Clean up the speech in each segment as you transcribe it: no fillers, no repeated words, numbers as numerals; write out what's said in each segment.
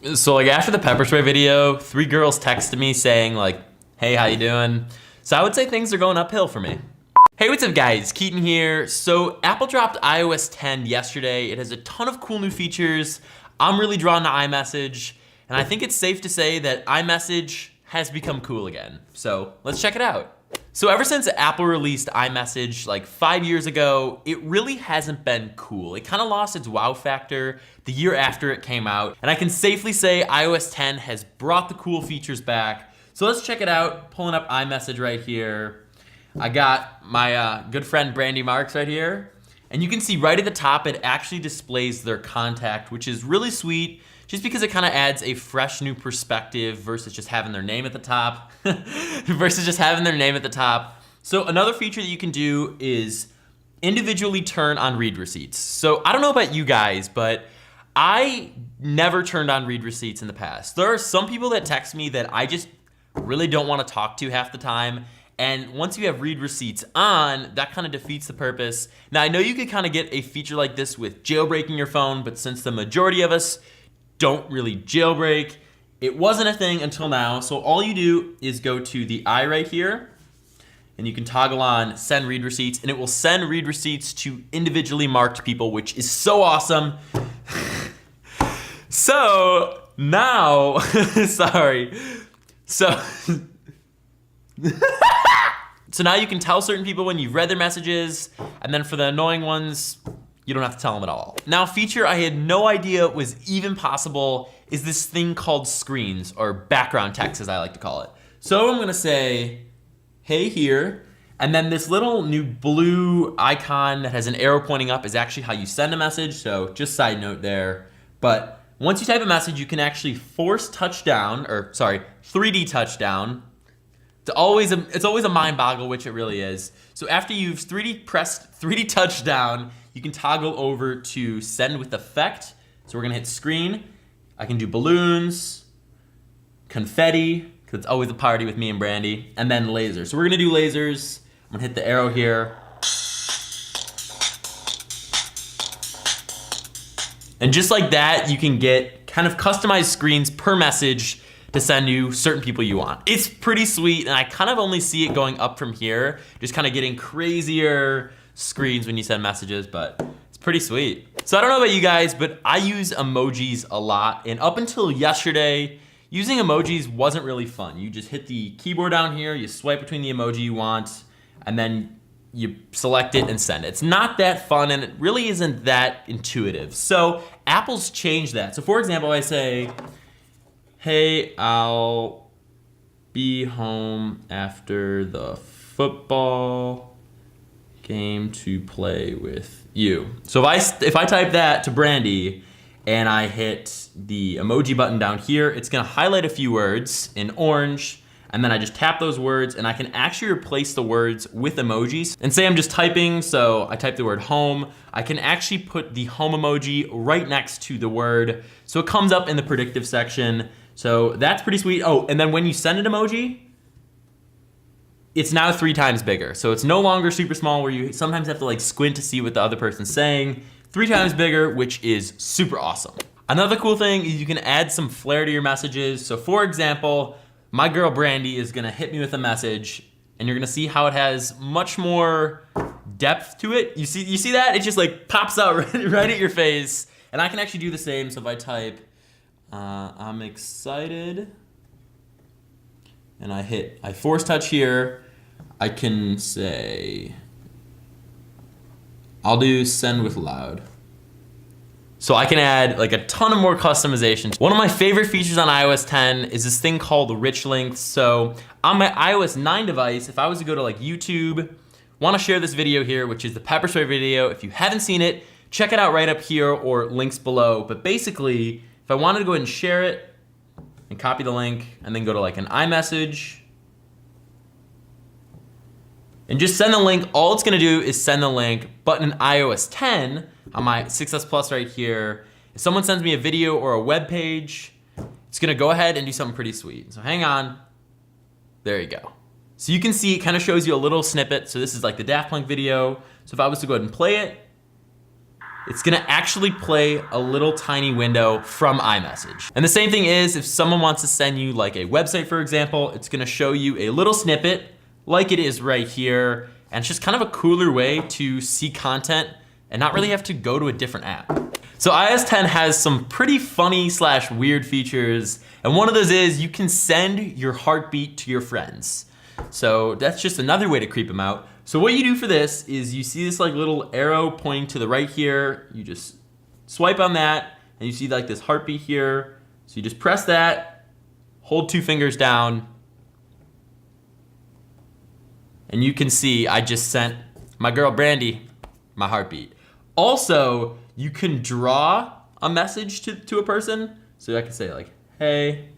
So like after the pepper spray video, 3 girls texted me saying like, hey, how you doing? So I would say things are going uphill for me. Hey, what's up guys? Keaton here. So Apple dropped iOS 10 yesterday. It has a ton of cool new features. I'm really drawn to iMessage, and I think it's safe to say that iMessage has become cool again. So let's check it out. So ever since Apple released iMessage like 5 years ago, it really hasn't been cool. It kind of lost its wow factor the year after it came out. And I can safely say iOS 10 has brought the cool features back. So let's check it out. Pulling up iMessage right here. I got my good friend Brandy Marks right here. And you can see right at the top, it actually displays their contact, which is really sweet, just because it kind of adds a fresh new perspective versus just having their name at the top. So another feature that you can do is individually turn on read receipts. So I don't know about you guys, but I never turned on read receipts in the past. There are some people that text me that I just really don't want to talk to half the time. And once you have read receipts on, that kind of defeats the purpose. Now I know you could kind of get a feature like this with jailbreaking your phone, but since the majority of us don't really jailbreak, it wasn't a thing until now. So all you do is go to the I right here, and you can toggle on send read receipts, and it will send read receipts to individually marked people, which is so awesome. So now, sorry. So now you can tell certain people when you've read their messages, and then for the annoying ones, you don't have to tell them at all. Now, a feature I had no idea was even possible is this thing called screens, or background text as I like to call it. So I'm gonna say, hey here, and then this little new blue icon that has an arrow pointing up is actually how you send a message, so just side note there. But once you type a message, you can actually force touchdown, or sorry, 3D touchdown. It's always a mind boggle, which it really is. So after you've pressed 3D touchdown, you can toggle over to send with effect. So we're gonna hit screen. I can do balloons, confetti, because it's always a party with me and Brandy, and then lasers. So we're gonna do lasers. I'm gonna hit the arrow here. And just like that, you can get kind of customized screens per message to send you certain people you want. It's pretty sweet, and I kind of only see it going up from here, just kind of getting crazier screens when you send messages, but it's pretty sweet. So I don't know about you guys, but I use emojis a lot, and up until yesterday, using emojis wasn't really fun. You just hit the keyboard down here, you swipe between the emoji you want, and then you select it and send it. It's not that fun, and it really isn't that intuitive. So Apple's changed that. So for example, I say, hey, I'll be home after the football game to play with you. So if I type that to Brandy and I hit the emoji button down here, it's gonna highlight a few words in orange, and then I just tap those words, and I can actually replace the words with emojis. And say I'm just typing, so I type the word home, I can actually put the home emoji right next to the word, so it comes up in the predictive section. So that's pretty sweet. Oh, and then when you send an emoji, it's now 3 times bigger. So it's no longer super small where you sometimes have to like squint to see what the other person's saying. 3 times bigger, which is super awesome. Another cool thing is you can add some flair to your messages. So for example, my girl Brandy is gonna hit me with a message, and you're gonna see how it has much more depth to it. You see that? It just like pops out right at your face. And I can actually do the same. So if I type, I'm excited, and I force touch here, I can say, I'll do send with loud. So I can add like a ton of more customizations. One of my favorite features on iOS 10 is this thing called rich links. So on my iOS 9 device, if I was to go to like YouTube, wanna share this video here, which is the pepper spray video. If you haven't seen it, check it out right up here or links below. But basically, if I wanted to go ahead and share it and copy the link and then go to like an iMessage and just send the link, all it's gonna do is send the link. But in iOS 10, on my 6S Plus right here, if someone sends me a video or a web page, it's gonna go ahead and do something pretty sweet. So hang on, there you go. So you can see it kind of shows you a little snippet. So this is like the Daft Punk video. So if I was to go ahead and play it, it's gonna actually play a little tiny window from iMessage. And the same thing is if someone wants to send you like a website, for example, it's gonna show you a little snippet like it is right here. And it's just kind of a cooler way to see content and not really have to go to a different app. So iOS 10 has some pretty funny / weird features. And one of those is you can send your heartbeat to your friends. So that's just another way to creep them out. So what you do for this is you see this like little arrow pointing to the right here. You just swipe on that and you see like this heartbeat here. So you just press that, hold 2 fingers down, and you can see I just sent my girl Brandy my heartbeat. Also, you can draw a message to a person. So I can say like, hey,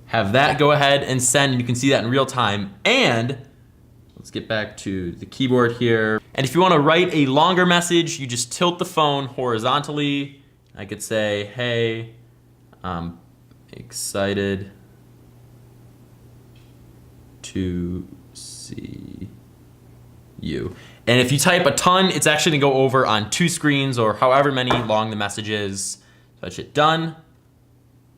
have that go ahead and send, and you can see that in real time. And let's get back to the keyboard here. And if you want to write a longer message, you just tilt the phone horizontally. I could say, hey, I'm excited to see you. And if you type a ton, it's actually gonna go over on 2 screens or however many long the message is. So I hit done,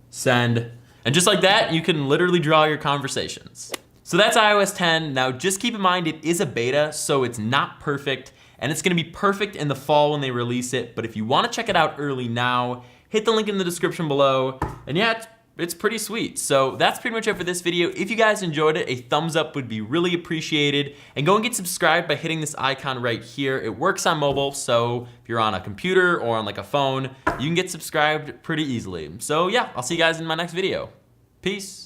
send, and just like that, you can literally draw your conversations. So that's iOS 10. Now just keep in mind it is a beta, so it's not perfect, and it's gonna be perfect in the fall when they release it. But if you wanna check it out early now, hit the link in the description below. And yeah, it's pretty sweet. So that's pretty much it for this video. If you guys enjoyed it, a thumbs up would be really appreciated. And go and get subscribed by hitting this icon right here. It works on mobile, so if you're on a computer or on like a phone, you can get subscribed pretty easily. So yeah, I'll see you guys in my next video. Peace.